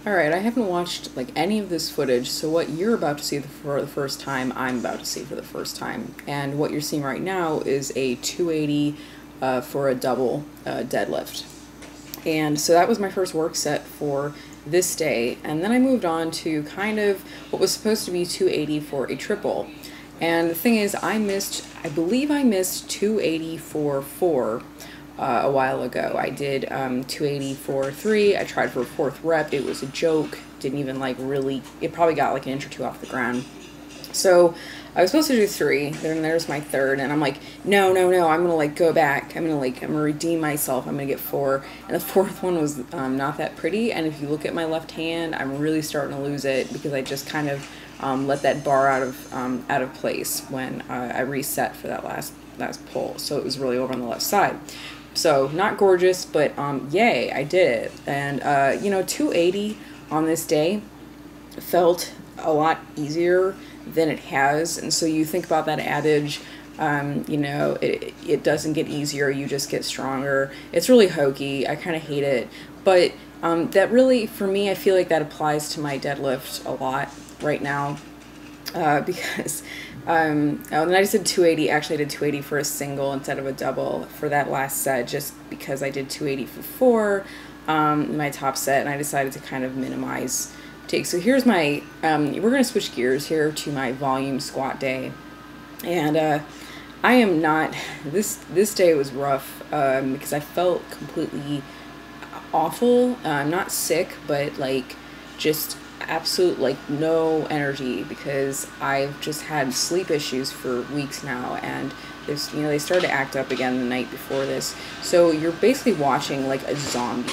Alright, I haven't watched like any of this footage, so what you're about to see for the first time, I'm about to see for the first time. And what you're seeing right now is a 280 for a double deadlift. And so that was my first work set for this day, and then I moved on to kind of what was supposed to be 280 for a triple. And the thing is, I believe I missed 280 for 4 a while ago. I did 280 for 3. I tried for a 4th rep. It was a joke. Didn't even like really, it probably got like an inch or 2 off the ground. So I was supposed to do 3, then there's my 3rd, and I'm like, no, I'm gonna like go back. I'm gonna redeem myself. I'm gonna get 4, and the 4th one was not that pretty. And if you look at my left hand, I'm really starting to lose it because I just kind of let that bar out of place when I reset for that last pull. So it was really over on the left side. So not gorgeous, but yay, I did it. And you know, 280 on this day felt a lot easier than it has. And so you think about that adage, you know, it doesn't get easier, you just get stronger. It's really hokey. I kind of hate it. But that really, for me, I feel like that applies to my deadlift a lot right now. Because and I just did 280. Actually, I did 280 for a single instead of a double for that last set, just because I did 280 for 4 my top set, and I decided to kind of minimize take. So here's my we're gonna switch gears here to my volume squat day, and I am not, this day was rough because I felt completely awful. I'm not sick, but like just absolute like no energy because I've just had sleep issues for weeks now, and there's, you know, they started to act up again the night before this. So you're basically watching like a zombie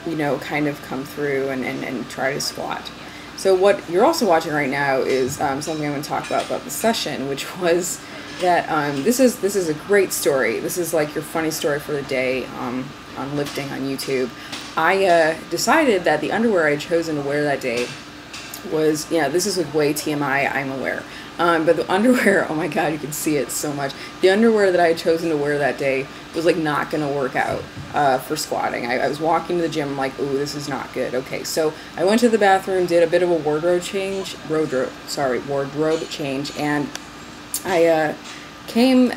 you know, kind of come through and try to squat. So what you're also watching right now is something I'm going to talk about the session, which was that this is a great story. This is like your funny story for the day on lifting on YouTube. I decided that the underwear I had chosen to wear that day was, yeah, this is like way TMI, I'm aware. But the underwear, oh my god, you can see it so much. The underwear that I had chosen to wear that day was like not gonna work out for squatting. I was walking to the gym, I'm like, ooh, this is not good. Okay, so I went to the bathroom, did a bit of a wardrobe change, and I came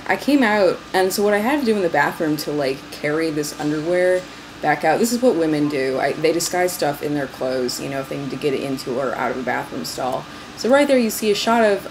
out, and so what I had to do in the bathroom to like carry this underwear back out, this is what women do. They disguise stuff in their clothes, you know, if they need to get it into or out of a bathroom stall. So right there you see a shot of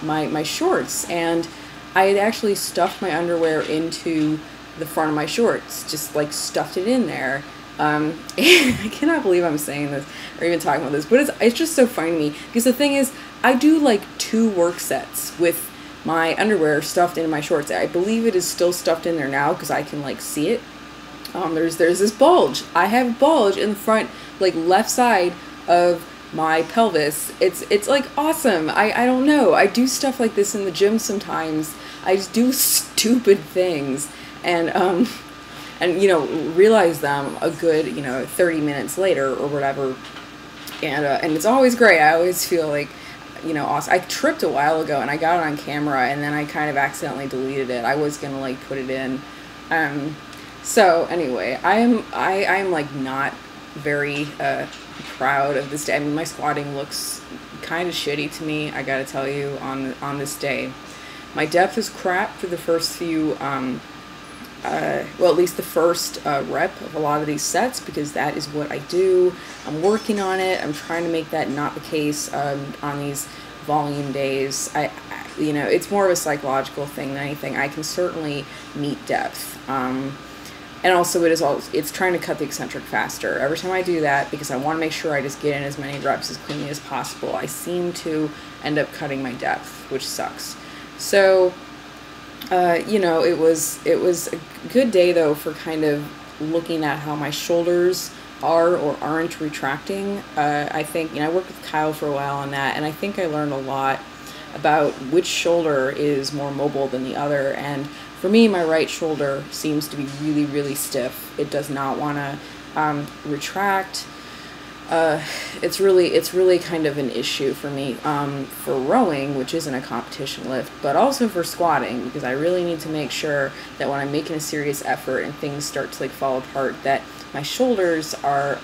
my shorts, and I had actually stuffed my underwear into the front of my shorts, just like stuffed it in there. I cannot believe I'm saying this or even talking about this, but it's just so funny to me because the thing is, I do like 2 work sets with my underwear stuffed into my shorts. I believe it is still stuffed in there now because I can like see it. There's this bulge. I have a bulge in the front, like left side of my pelvis. It's like awesome. I don't know. I do stuff like this in the gym sometimes. I just do stupid things, and you know, realize them a good, you know, 30 minutes later or whatever, and it's always great. I always feel like, you know, awesome. I tripped a while ago and I got it on camera, and then I kind of accidentally deleted it. I was gonna like put it in. So anyway, I am like not very proud of this day. I mean, my squatting looks kind of shitty to me, I gotta tell you, on this day. My depth is crap for the first few, well, at least the first rep of a lot of these sets, because that is what I do. I'm working on it. I'm trying to make that not the case on these volume days. You know, it's more of a psychological thing than anything. I can certainly meet depth. And also it's trying to cut the eccentric faster. Every time I do that, because I want to make sure I just get in as many reps as cleanly as possible, I seem to end up cutting my depth, which sucks. So, you know, it was a good day though for kind of looking at how my shoulders are or aren't retracting. I think, you know, I worked with Kyle for a while on that, and I think I learned a lot about which shoulder is more mobile than the other. And for me, my right shoulder seems to be really, really stiff. It does not want to retract. It's really kind of an issue for me for rowing, which isn't a competition lift, but also for squatting, because I really need to make sure that when I'm making a serious effort and things start to like fall apart, that my shoulders are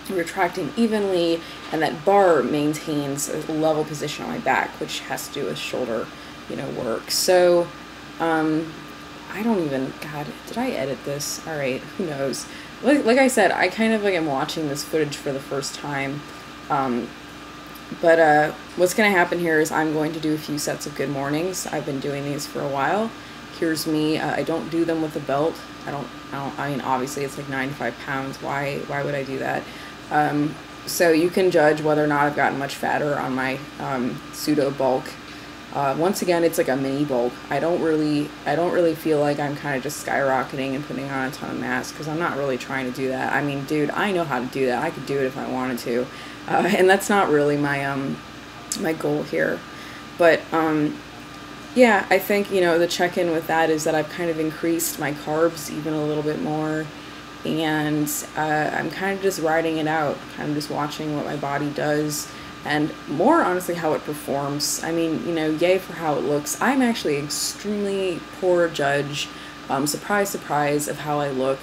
retracting evenly, and that bar maintains a level position on my back, which has to do with shoulder, work. So, I don't even, God, did I edit this? All right, who knows? Like I said, I kind of like am watching this footage for the first time. But what's going to happen here is I'm going to do a few sets of good mornings. I've been doing these for a while. Here's me. I don't do them with a belt. I mean, obviously it's like 95 pounds. Why would I do that? So you can judge whether or not I've gotten much fatter on my pseudo bulk. Once again, it's like a mini bulk. I don't really feel like I'm kind of just skyrocketing and putting on a ton of mass, because I'm not really trying to do that. I mean, dude, I know how to do that. I could do it if I wanted to. And that's not really my my goal here. But yeah, I think, the check-in with that is that I've kind of increased my carbs even a little bit more, and I'm kind of just riding it out, kind of just watching what my body does, and more honestly how it performs. I mean, yay for how it looks. I'm actually an extremely poor judge, surprise, surprise, of how I look.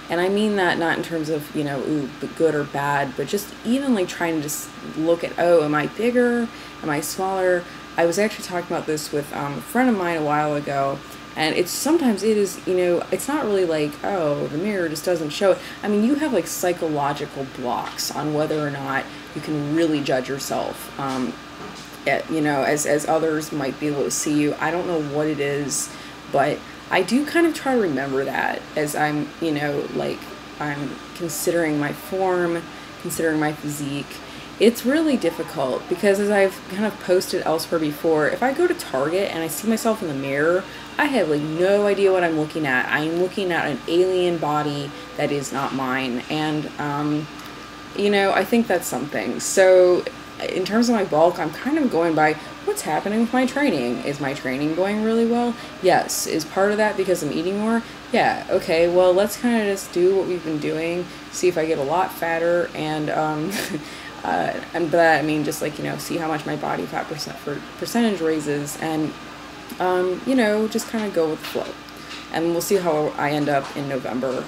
And I mean that not in terms of, ooh, good or bad, but just even like trying to just look at, oh, am I bigger? Am I smaller? I was actually talking about this with a friend of mine a while ago, and sometimes it is, it's not really like, oh, the mirror just doesn't show it. I mean, you have like psychological blocks on whether or not you can really judge yourself, as others might be able to see you. I don't know what it is, but I do kind of try to remember that as I'm, I'm considering my form, considering my physique. It's really difficult because, as I've kind of posted elsewhere before, if I go to Target and I see myself in the mirror, I have like no idea what I'm looking at. I'm looking at an alien body that is not mine. And, I think that's something. So in terms of my bulk, I'm kind of going by what's happening with my training. Is my training going really well? Yes. Is part of that because I'm eating more? Yeah. Okay, well, let's kind of just do what we've been doing, see if I get a lot fatter, and by that I mean just like, see how much my body fat percentage raises, and just kind of go with the flow. And we'll see how I end up in November,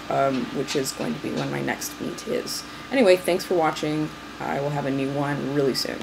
which is going to be when my next meet is. Anyway, thanks for watching. I will have a new one really soon.